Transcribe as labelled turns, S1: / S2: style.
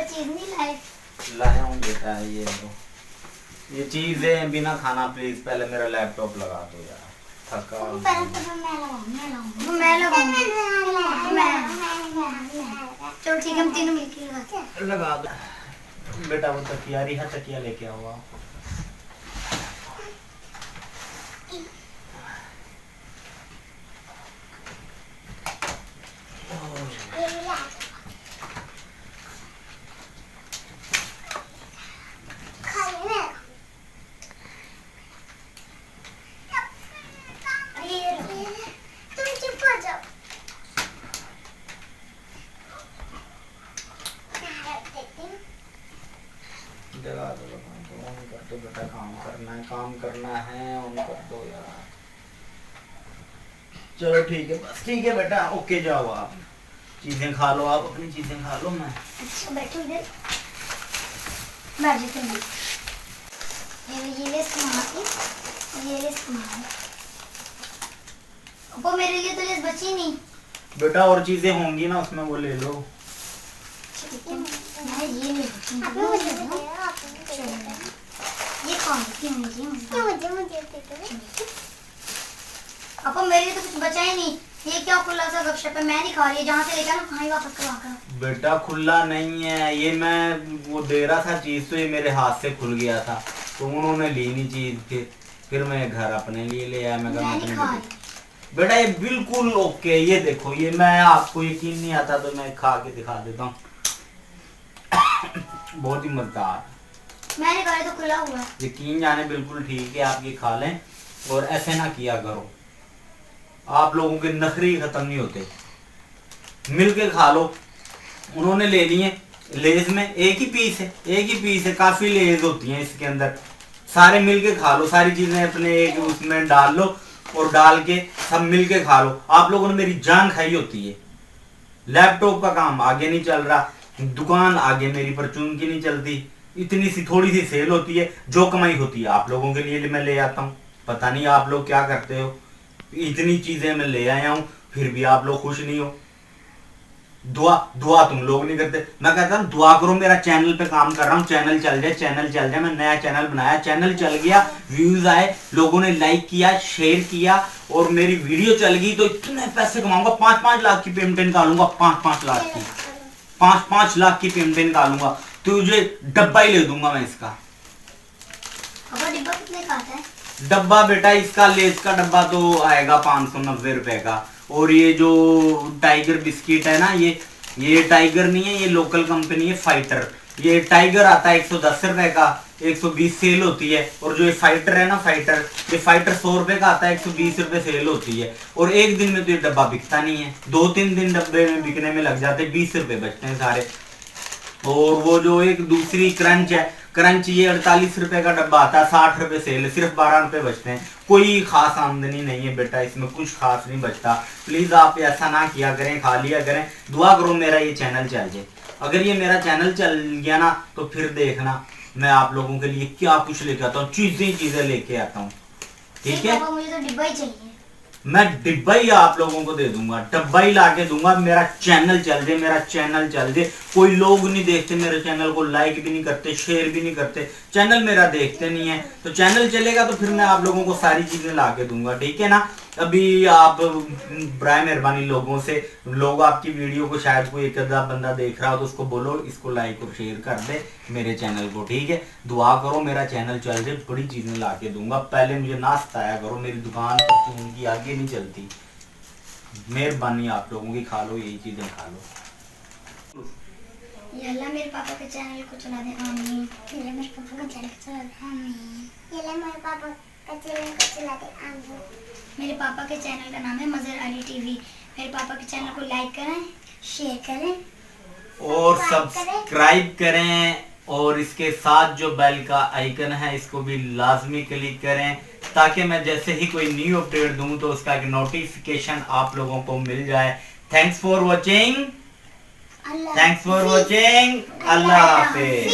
S1: पापा चीज नहीं लाए?
S2: लाया हूँ बेटा, ये चीजें बिना खाना प्लीज। पहले मेरा लैपटॉप लगा दो यार, थका हूँ।
S1: मैं लगाऊंगी। चलो ठीक है, हम तीनों मिलकर लगाते हैं।
S2: लगा दो बेटा। वो तकिया रिहा तकिया लेके आओ। जगा दो ऑन कर दो बेटा, काम करना है ऑन कर दो यार। चलो ठीक है, बस ठीक है बेटा, ओके जाओ आप, चीजें खा लो, आप अपनी चीजें खा लो। मैं
S1: अच्छा बैठो इधर, बैठ जाते हैं। ये ले सामान, ये ले सामान। वो मेरे लिए तो लेस बची नहीं
S2: बेटा, और चीजें होंगी ना उसमें, वो ले लो।
S1: ठीक है, मैं ये नहीं बची। ये कौन सी मुझे अब मेरे लिए तो कुछ बचा ही नहीं। ये क्या खुला सा गपशप है, मैं नहीं खा रही। जहाँ से लेकर ना खाई वापस करवा कर।
S2: बेटा खुला नहीं है ये, मैं वो दे रहा था चीज तो ये मेरे हाथ से खुल गया था, तो उन्होंने ली नहीं चीज के, फिर मैं घर अपने लिए ले आया। मैं
S1: नहीं खा रही
S2: बेटा ये बिल्कुल ओके। ये देखो, ये मैं आपको यकीन नहीं आता तो मैं खा के दिखा देता हूँ। बहुत ही मजेदार।
S1: मैंने कहा तो खुला हुआ है।
S2: यकीन जाने बिल्कुल ठीक है, आप ये खा लें और ऐसे ना किया करो। आप लोगों के नखरे खत्म नहीं होते, मिल के खा लो। उन्होंने ले लिए लेज में, एक ही पीस है, काफी लेज होती हैं इसके अंदर। सारे मिल के खा लो, सारी चीजें अपने एक उसमें डाल लो और डाल के सब मिल के खा लो। आप लोगों ने मेरी जान खाई होती है। लैपटॉप का काम आगे नहीं चल रहा, दुकान आगे मेरी परचून की नहीं चलती, इतनी सी थोड़ी सी सेल होती है, जो कमाई होती है आप लोगों के लिए मैं ले आता हूँ। पता नहीं आप लोग क्या करते हो, इतनी चीजें मैं ले आया हूँ फिर भी आप लोग खुश नहीं हो। दुआ तुम लोग नहीं करते। मैं कहता हूँ दुआ करो, मेरा चैनल पे काम कर रहा हूँ, चैनल चल जाए। मैं नया चैनल बनाया, चैनल चल गया, व्यूज आए, लोगों ने लाइक किया, शेयर किया और मेरी वीडियो चल गई तो इतने पैसे कमाऊंगा। 5-5 लाख की पेमेंट निकालूंगा, 5-5 लाख की, 5-5 लाख की पेमेंट निकालूंगा। तुझे डब्बा ही ले दूंगा मैं इसका।
S1: डिब्बा कितने का आता है?
S2: डब्बा बेटा इसका लेस का डब्बा तो आएगा 590 रुपए का। और ये जो टाइगर बिस्किट है ना, ये टाइगर नहीं है, ये लोकल कंपनी है फाइटर। ये टाइगर आता है 110 रुपए का, 120 सेल होती है। और जो ये फाइटर है ना, ये फाइटर 100 रुपए का आता है, 120 रुपए सेल होती है। और एक दिन में तो ये डब्बा बिकता नहीं है, 2-3 दिन डब्बे में बिकने में लग जाते, 20 रुपए बचते हैं सारे। और वो जो एक दूसरी क्रंच है, क्रंच ये 48 रुपए का डब्बा आता है, 60 रुपए सेल है, सिर्फ 12 रुपए बचते हैं। कोई खास आमदनी नहीं है बेटा, इसमें कुछ खास नहीं बचता। प्लीज आप ऐसा ना किया करें, खा लिया करें। दुआ करो मेरा ये चैनल चल जाए। अगर ये मेरा चैनल चल गया ना तो फिर देखना मैं आप लोगों के लिए क्या कुछ लेके आता हूँ, चीजें लेके आता हूँ। ठीक है,
S1: मुझे तो डिब्बा ही चाहिए।
S2: मैं डिब्बा ही आप लोगों को दे दूंगा, डब्बा ही लाके दूंगा। मेरा चैनल चल जाए। कोई लोग नहीं देखते मेरे चैनल को, लाइक भी नहीं करते, शेयर भी नहीं करते, चैनल मेरा देखते नहीं है। तो चैनल चलेगा तो फिर मैं आप लोगों को सारी चीजें लाके दूंगा, ठीक है ना। अभी आप बराए मेहरबानी लोगों से, लोग आपकी वीडियो को शायद कोई एक आधा बंदा देख रहा हो तो उसको बोलो इसको लाइक और शेयर कर दे मेरे चैनल को, ठीक है। दुआ करो मेरा चैनल चल जाए, बड़ी चीजें लाके दूंगा। पहले मुझे ना सताया करो, मेरी दुकान पर उनकी आगे नहीं चलती। मेहरबानी आप लोगों की, खा लो यही चीजें खा लो।
S1: ये अल्लाह मेरे पापा के चैनल को चला दे, आमीन। ये मेरे पापा का चैनल को चला दे, आमीन। ये मेरे पापा का चैनल को चला दे, आमीन। मेरे पापा के चैनल का नाम है मजहर अली टीवी। मेरे पापा के चैनल को लाइक करें, शेयर करें
S2: और सब्सक्राइब करें। और इसके साथ जो बेल का आइकन है इसको भी लाजमी क्लिक करें, ताकि मैं जैसे ही कोई न्यू अपडेट दूं तो उसका एक नोटिफिकेशन आप लोगों को मिल जाए। Thanks for watching. Allah Hafiz.